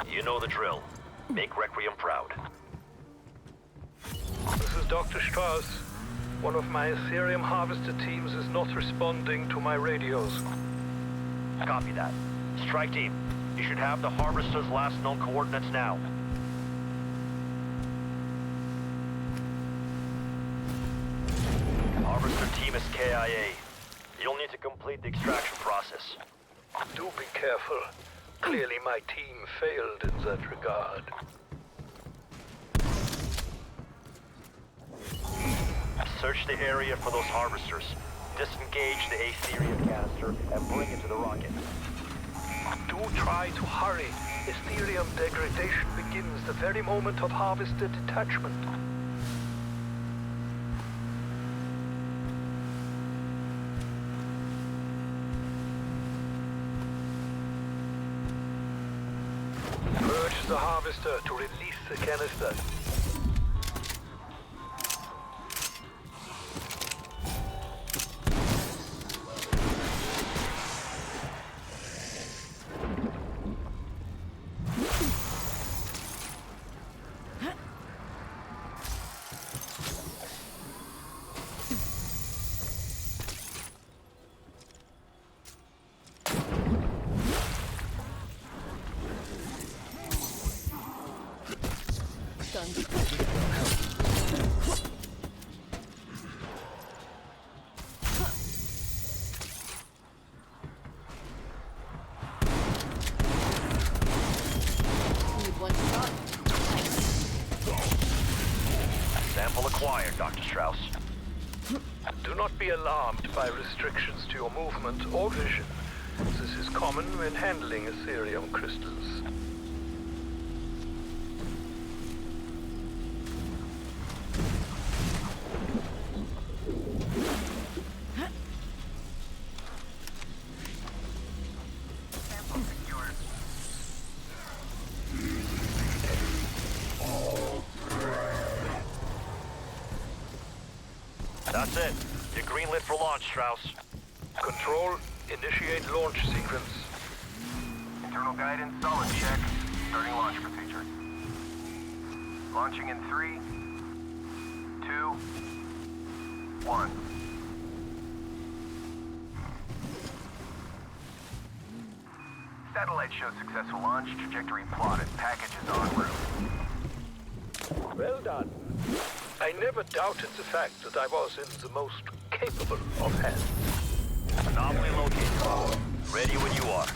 You know the drill. Make Requiem proud. This is Dr. Strauss. One of my Ethereum harvester teams is not responding to my radios. Copy that. Strike team, you should have the harvester's last known coordinates now. Harvester team is KIA. You'll need to complete the extraction process. Do be careful. Clearly my team failed in that regard. Search the area for those harvesters. Disengage the Ethereum canister and bring it to the rocket. Do try to hurry. Ethereum degradation begins the very moment of harvester detachment. Purge the harvester to release the canister. Sample acquired, Dr. Strauss. Do not be alarmed by restrictions to your movement or vision. This is common when handling Ethereum crystals. That's it. You're greenlit for launch, Strauss. Control, initiate launch sequence. Internal guidance, solid check. Starting launch procedure. Launching in 3, 2, 1. Satellite shows successful launch. Trajectory plotted. Package is en route. Well done. I never doubted the fact that I was in the most capable of hands. Anomaly located. Ready when you are.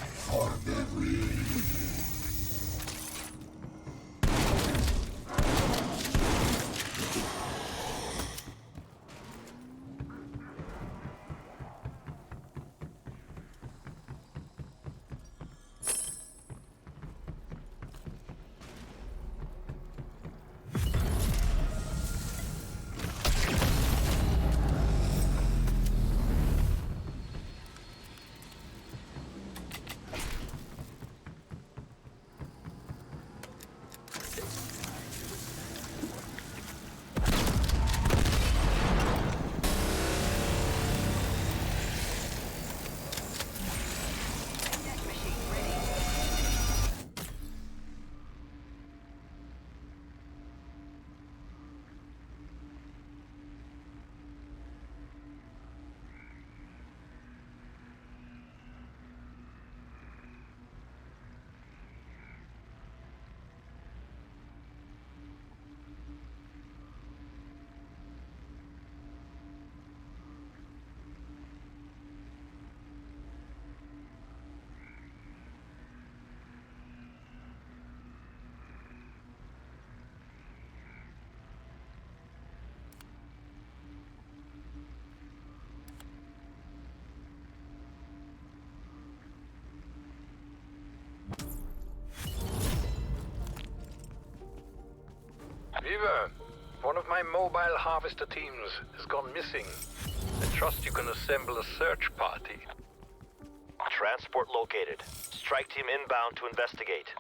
Viva, one of my mobile harvester teams has gone missing. I trust you can assemble a search party. Transport located. Strike team inbound to investigate.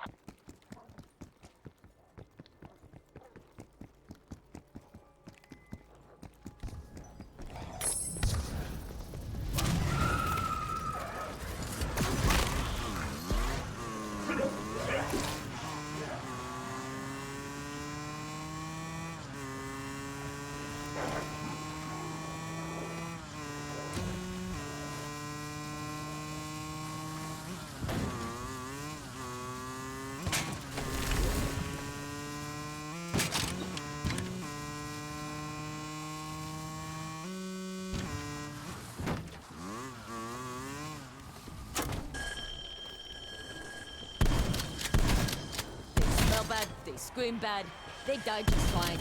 They smell bad, they scream bad, they die just fine.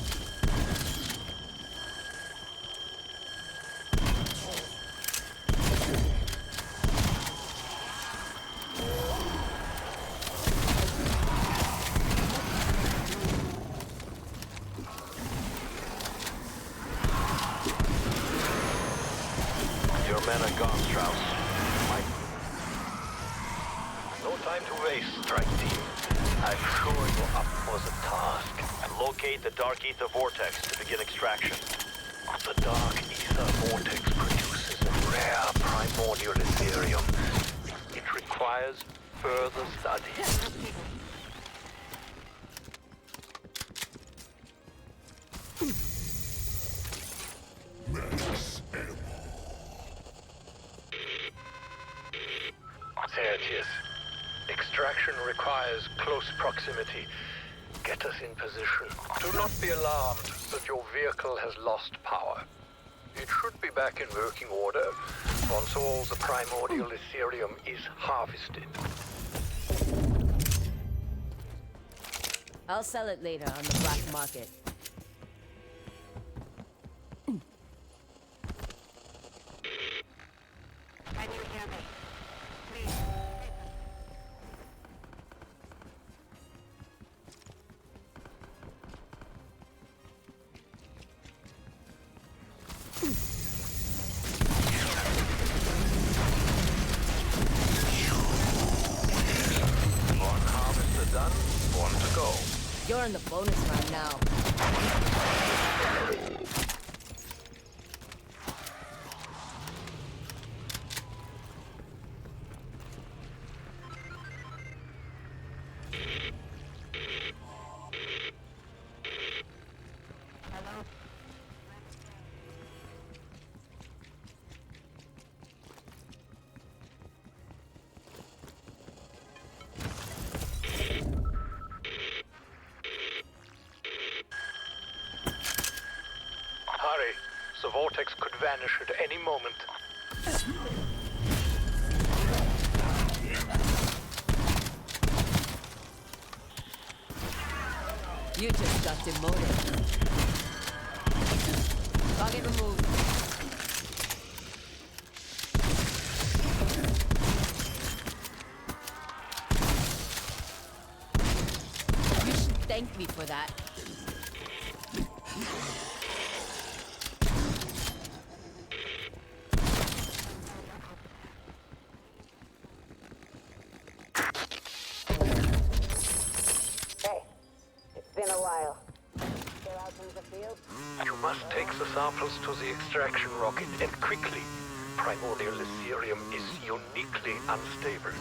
Your men are gone, Strauss. No time to waste, strike team. I'm sure you're up for the task. Locate the Dark Ether Vortex to begin extraction. The Dark Ether Vortex produces a rare primordial Ethereum. It requires further study. There it is. Extraction requires close proximity. Get us in position. Do not be alarmed that your vehicle has lost power. It should be back in working order once all the primordial Ethereum is harvested. I'll sell it later on the black market. Can you hear me? Please. One harvester done, one to go. You're in the bonus round now. Hello? Hurry. The vortex could vanish at any moment. You just got demoted. Target removed. You should thank me for that. Hey, it's been a while. Still out in the field? You must take the samples to the extraction rocket, and quickly. Primordial Ethereum is uniquely unstable.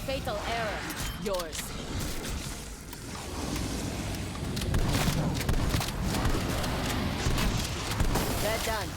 Fatal error. Yours. They're done.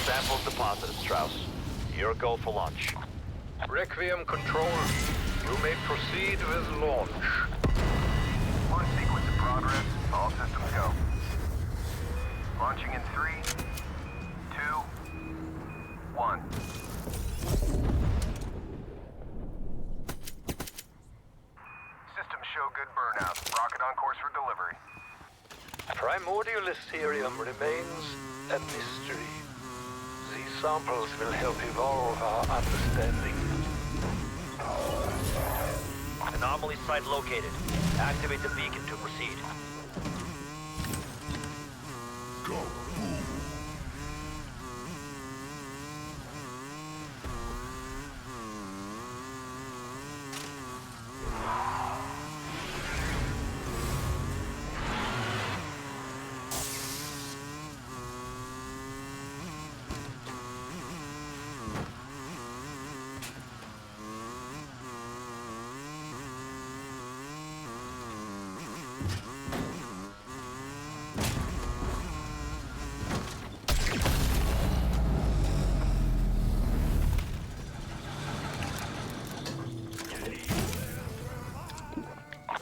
Samples deposited, Strauss. Your go for launch. Requiem Control, you may proceed with launch. Launch sequence approved. progress. All systems go. Launching in 3, 2, 1. Systems show good burnout. Rocket on course for delivery. Primordial Ethereum remains a mystery. These samples will help evolve our understanding. Anomaly site located. Activate the beacon to proceed.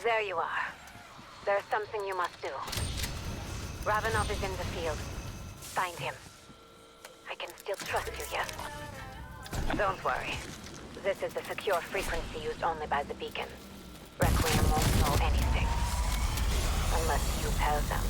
There you are. There's something you must do. Ravenov is in the field. Find him. I can still trust you, yes? Don't worry. This is the secure frequency used only by the beacon. Requiem won't know anything. Unless you tell them.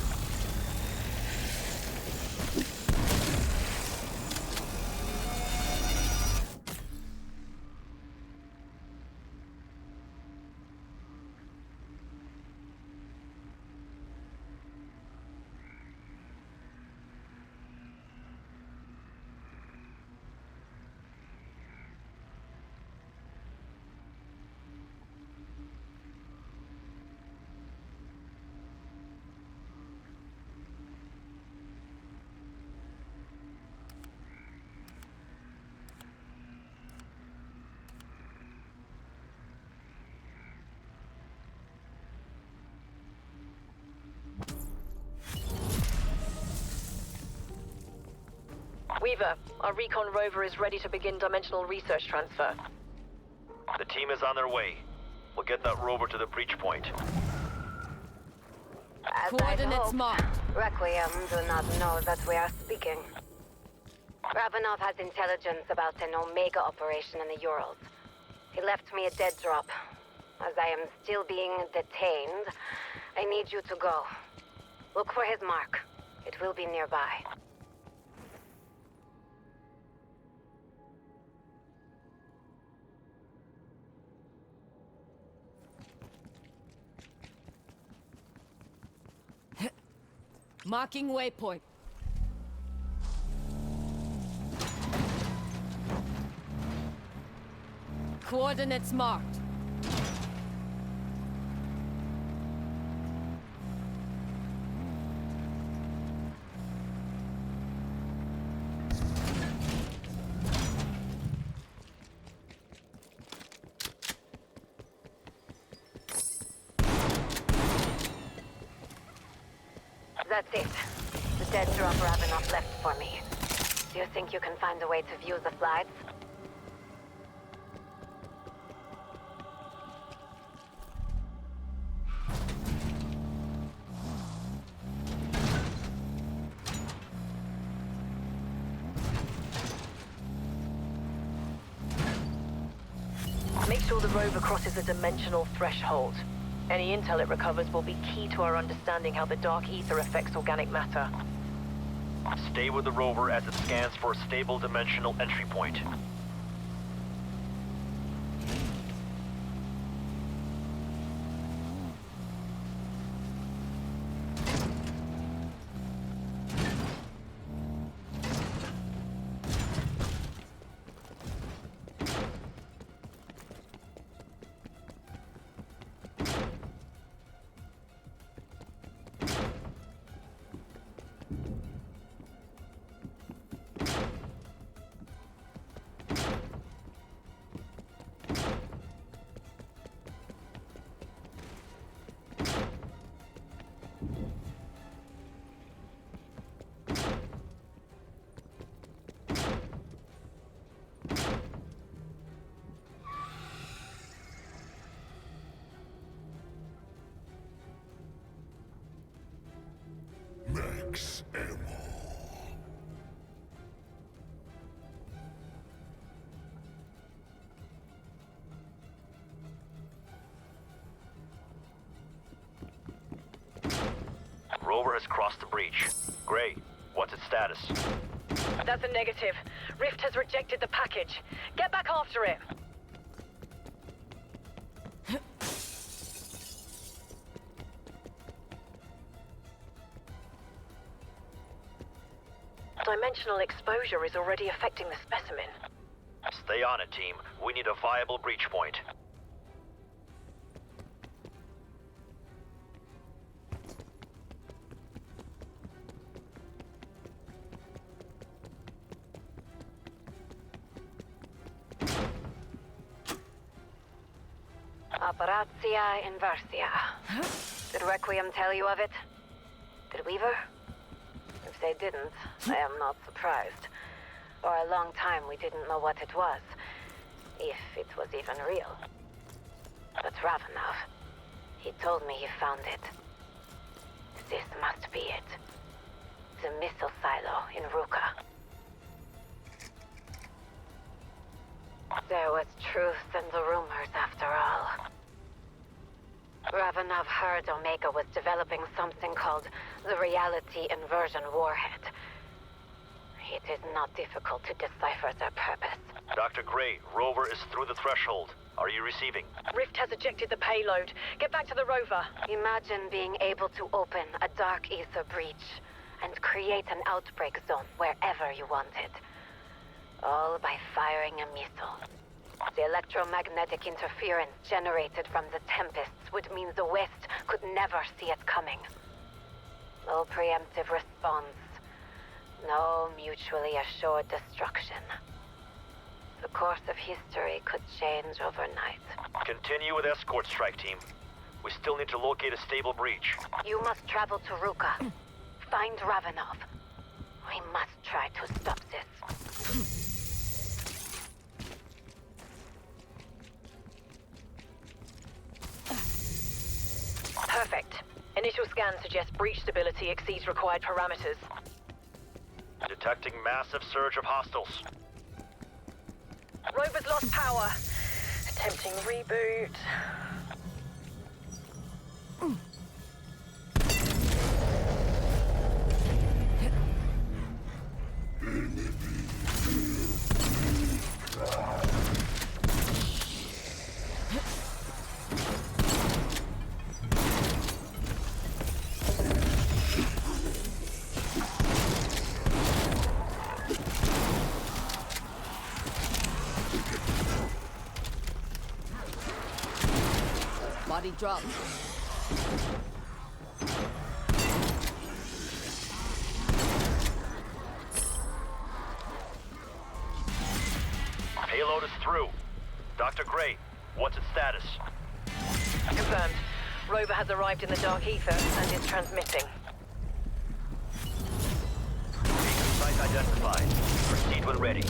Weaver, our recon rover is ready to begin dimensional research transfer. The team is on their way. We'll get that rover to the breach point. As Coordinates I'd hoped, marked. Requiem do not know that we are speaking. Ravenov has intelligence about an Omega operation in the Urals. He left me a dead drop. As I am still being detained, I need you to go. Look for his mark. It will be nearby. Marking waypoint. Coordinates marked. That's it. The dead drop Ravenov left for me. Do you think you can find a way to view the slides? Make sure the rover crosses a dimensional threshold. Any intel it recovers will be key to our understanding how the dark ether affects organic matter. Stay with the rover as it scans for a stable dimensional entry point. Max ammo. Rover has crossed the breach. Gray, what's its status? That's a negative. Rift has rejected the package. Get back after it. Dimensional exposure is already affecting the specimen. Stay on it, team. We need a viable breach point. Operatia Inversia. Did Requiem tell you of it? Did Weaver? If they didn't, I am not surprised. For a long time we didn't know what it was. If it was even real. But Ravenov, he told me he found it. This must be it. The missile silo in Ruka. There was truth in the rumors after all. Ravenov heard Omega was developing something called the Reality Inversion Warhead. It is not difficult to decipher their purpose. Dr. Gray, Rover is through the threshold. Are you receiving? Rift has ejected the payload. Get back to the rover. Imagine being able to open a dark ether breach and create an outbreak zone wherever you wanted. All by firing a missile. The electromagnetic interference generated from the Tempests would mean the West could never see it coming. No preemptive response. No mutually assured destruction. The course of history could change overnight. Continue with escort strike, team. We still need to locate a stable breach. You must travel to Ruka. Find Ravenov. We must try to stop this. Perfect. Initial scan suggests breach stability exceeds required parameters. Detecting massive surge of hostiles. Rover's lost power. Attempting reboot. Body drop. Payload is through. Dr. Gray, what's its status? Confirmed. Rover has arrived in the dark ether and is transmitting. Site identified. Proceed when ready.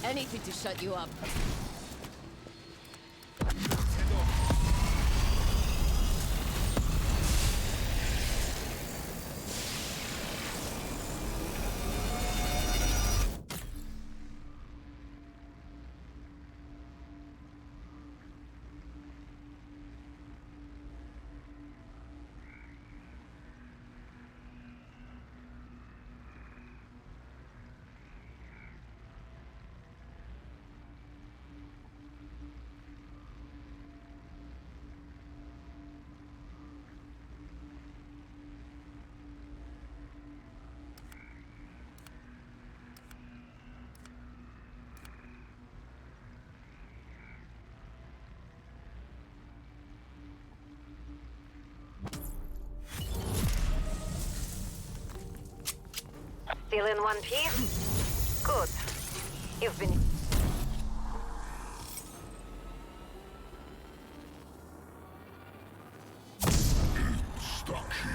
Anything to shut you up. Still in one piece? Good. You've been... Stuck here.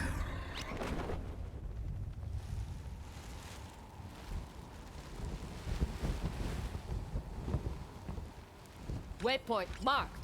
Waypoint marked.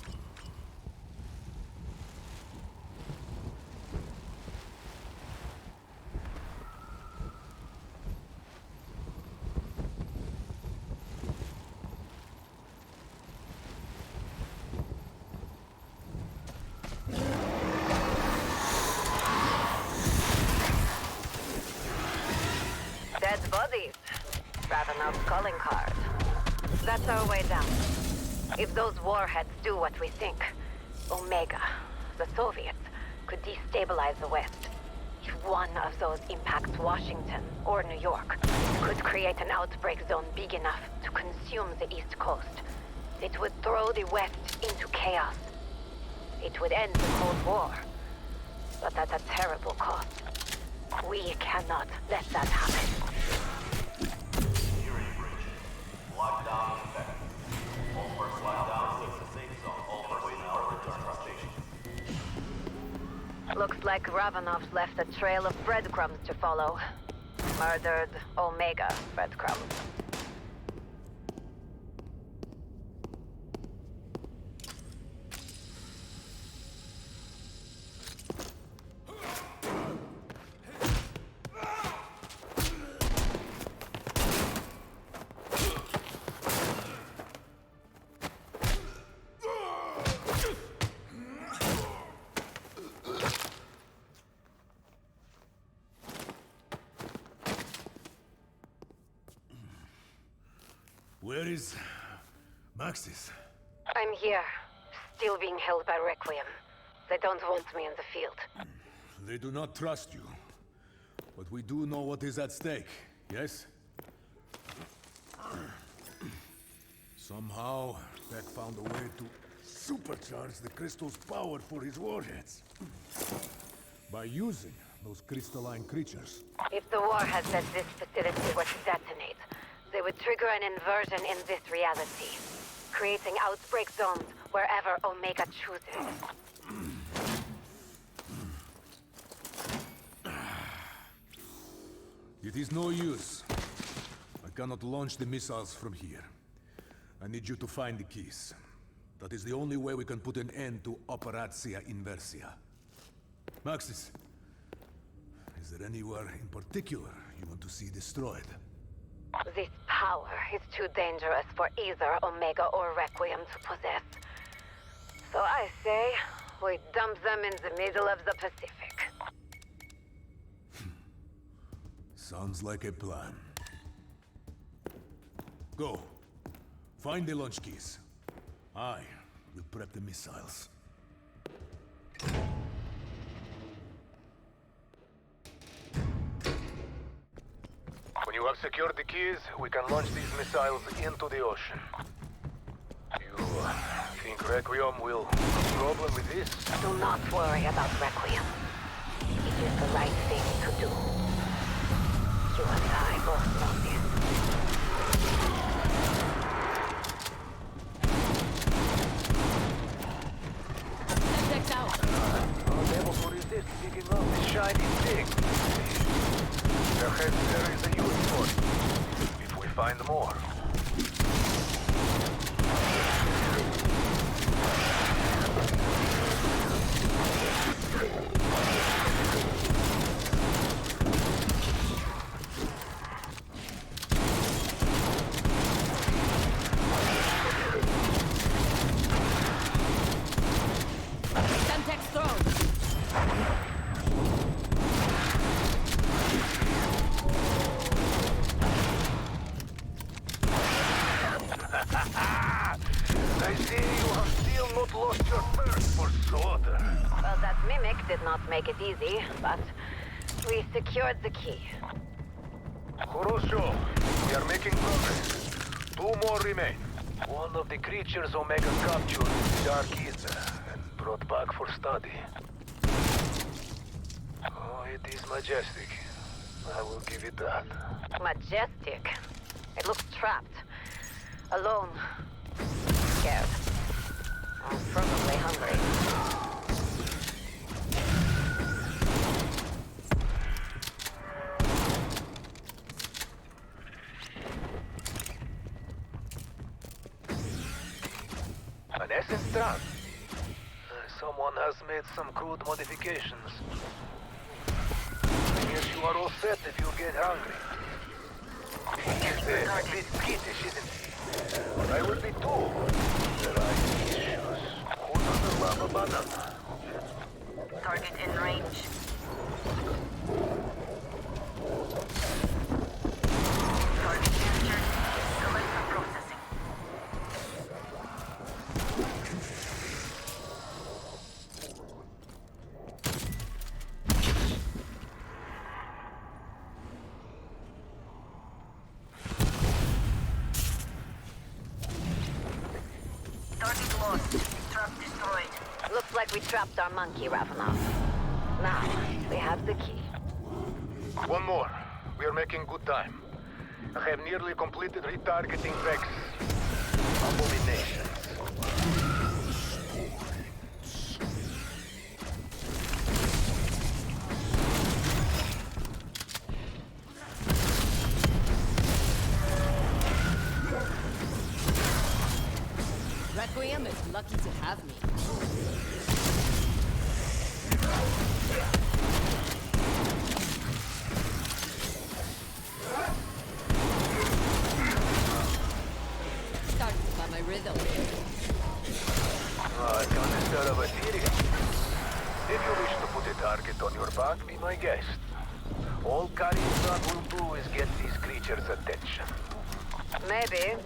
Dead bodies. Ravenel's calling card. That's our way down. If those warheads do what we think, Omega, the Soviets, could destabilize the West. If one of those impacts Washington or New York, it could create an outbreak zone big enough to consume the East Coast. It would throw the West into chaos. It would end the Cold War, but at a terrible cost. We cannot let that happen. Security breach. Lockdown effective. All first lockdown leaves the safe zone. All personnel return to station. Looks like Ravenov's left a trail of breadcrumbs to follow. Murdered Omega breadcrumbs. Where is Maxis? I'm here, still being held by Requiem. They don't want me in the field. They do not trust you. But we do know what is at stake, yes? Somehow, Beck found a way to supercharge the crystal's power for his warheads. By using those crystalline creatures. If the warheads at this facility were to detonate, they would trigger an inversion in this reality, creating outbreak zones wherever Omega chooses. It is no use. I cannot launch the missiles from here. I need you to find the keys. That is the only way we can put an end to Operatia Inversia. Maxis, is there anywhere in particular you want to see destroyed? This power is too dangerous for either Omega or Requiem to possess. So I say, we dump them in the middle of the Pacific. Sounds like a plan. Go. Find the launch keys. I will prep the missiles. When you have secured the keys, we can launch these missiles into the ocean. You think Requiem will have a problem with this? Do not worry about Requiem. It is the right thing to do. You and I both know this. Semtex out. Unable to resist picking up the shiny thing. Perhaps there is a use for it, if we find more. Semtex thrown. I see you have still not lost your thirst for slaughter. Well, that mimic did not make it easy, but we secured the key. Horosho, we are making progress. 2 more remain. One of the creatures Omega captured in the Dark Ether and brought back for study. Oh, it is majestic. I will give it that. Majestic. It looks trapped. Alone. Scared. Probably hungry. An essence trap. Someone has made some crude modifications. I guess you are all set if you get hungry. It's a bit skittish, isn't it? I will be too. There are issues. Who doesn't love a banana? Target in range. Target captured. Select for processing. Target lost. Trap destroyed. Looks like we trapped our monkey, Ravenov. Now, we have the key. One more. We are making good time. I have nearly completed retargeting Vex. Abominations. Requiem is lucky to have me. Starting to find my rhythm. Canister of Ethereum. If you wish to put a target on your back, be my guest. All Kariusat will do is get these creatures' attention. Maybe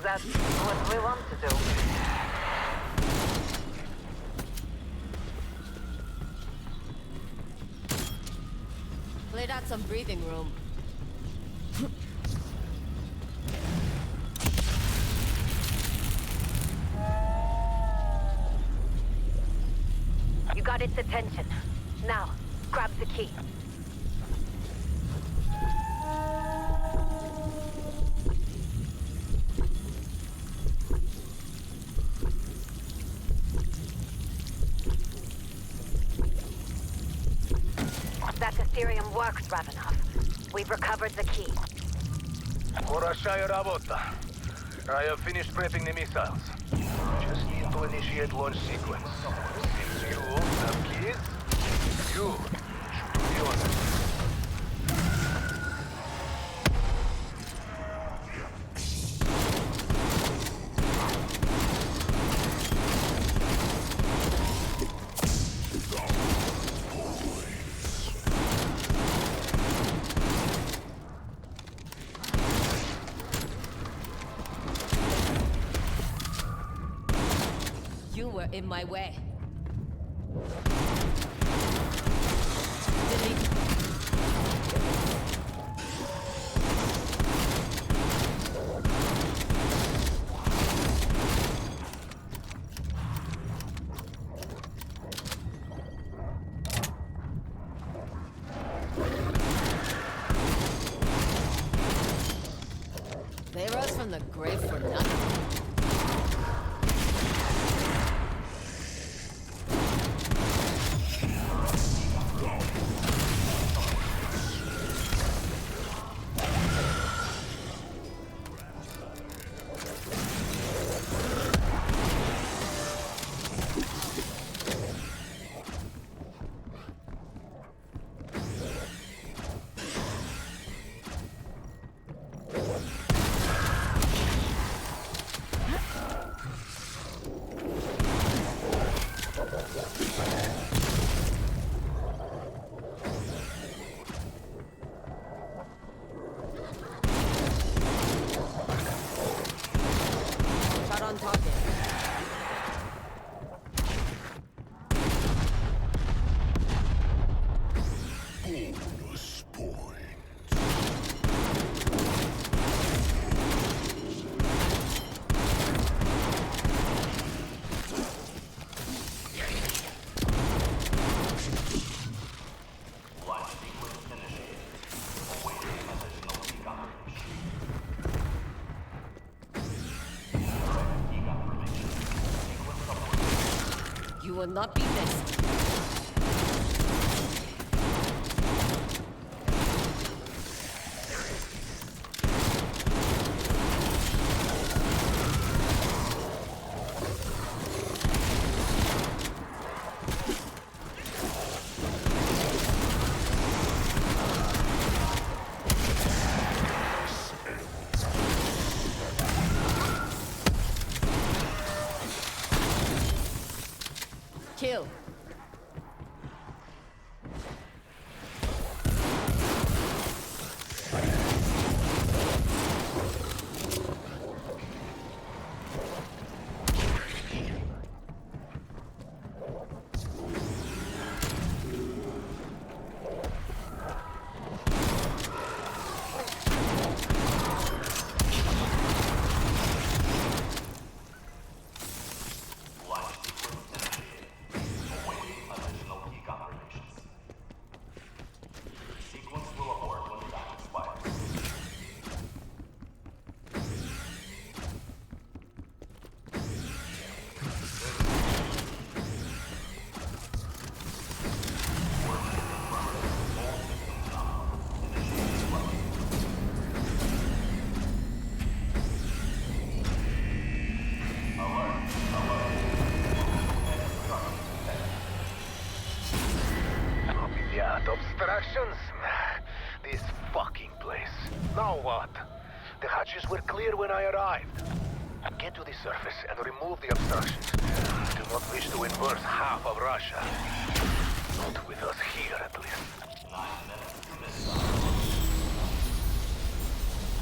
that's what we want to do. Laid out some breathing room. You got its attention. Now, grab the key. That Ethereum works, Ravenov. We've recovered the key. Horashaya Rabota. I have finished prepping the missiles. Just need to initiate launch sequence. Since you have keys, you should do the honors. You were in my way. They rose from the grave for nothing. Shot on target. Bonus point. Launch sequence initiated. will not be missed. Kill. Obstructions? This fucking place. Now what? The hatches were clear when I arrived. Get to the surface and remove the obstructions. I do not wish to immerse half of Russia. Not with us here, at least. 9 minutes to miss.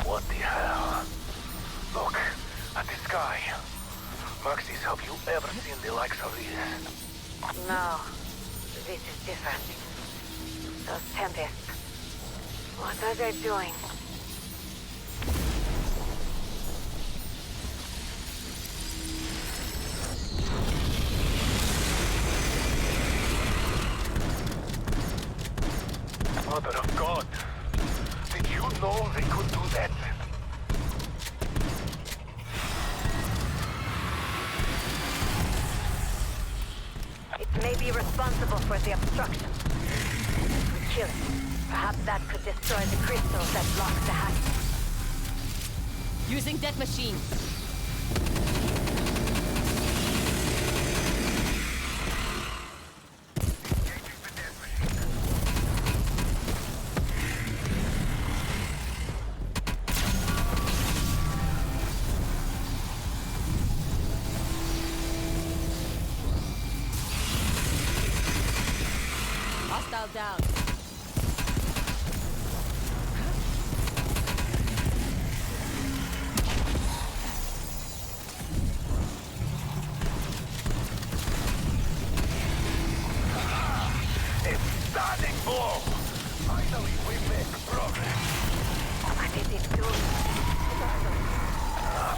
What the hell? Look, at the sky. Maxis, have you ever seen the likes of this? No, this is different. Those tempests. What are they doing? Mother of God! Did you know they could do that? It may be responsible for the obstruction. We kill it. Perhaps that could destroy the crystals that block the hatch. Using death machine. Hostile down. Stunning blow! Finally, we make progress. What is it doing?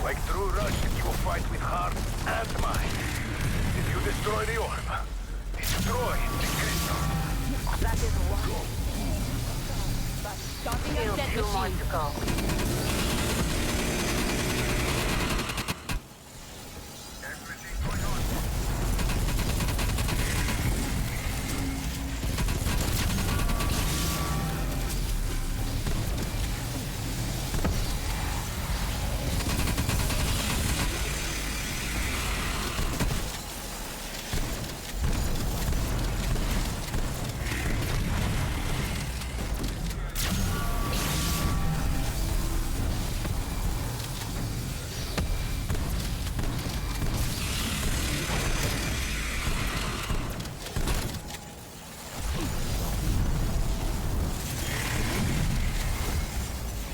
Like true Russians, you fight with heart and mind. If you destroy the orb, destroy the crystal. That is one. Starting Still up death 2 more machine. to go.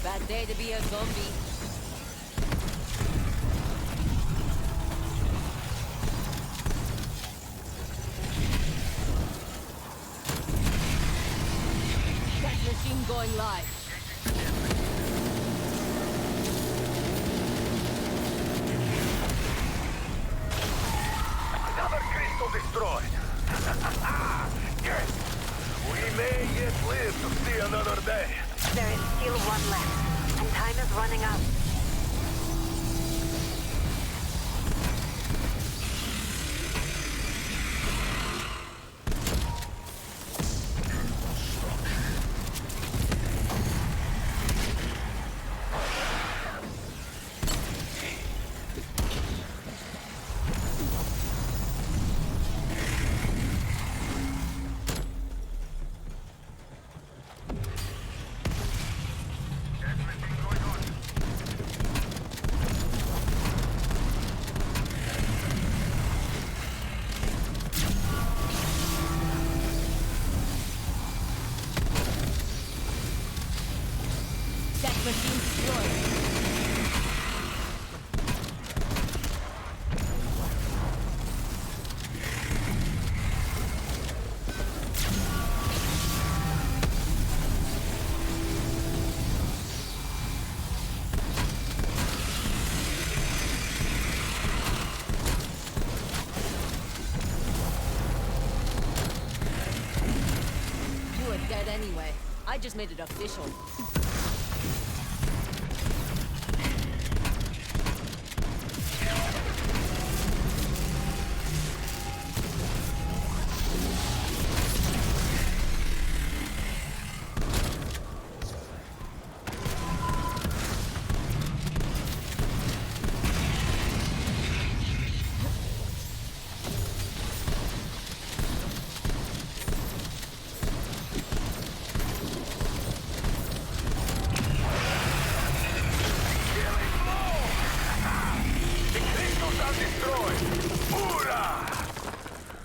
Bad day to be a zombie. Death machine going live. Another crystal destroyed. Yes, we may yet live to see another day. There is still one left, and time is running out. were dead anyway. I just made it official.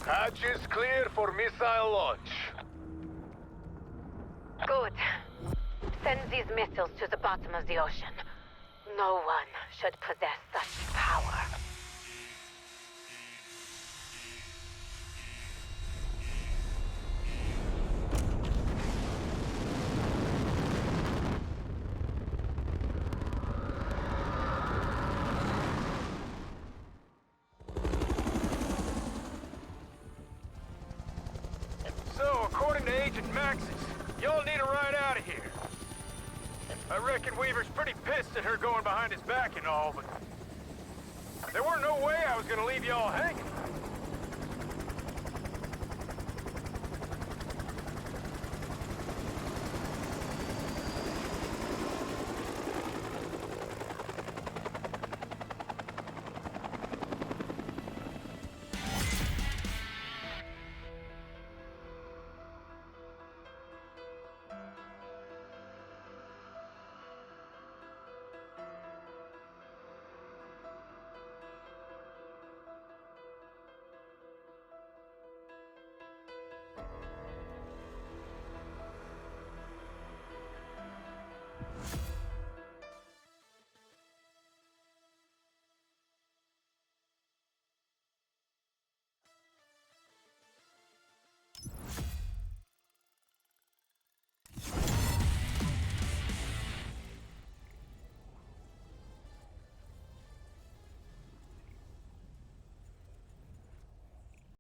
Hatch is clear for missile launch. Good. Send these missiles to the bottom of the ocean. No one should possess such power. So, according to Agent Maxis, y'all need a ride out of here. I reckon Weaver's pretty pissed at her going behind his back and all, but there weren't no way I was gonna leave y'all hanging.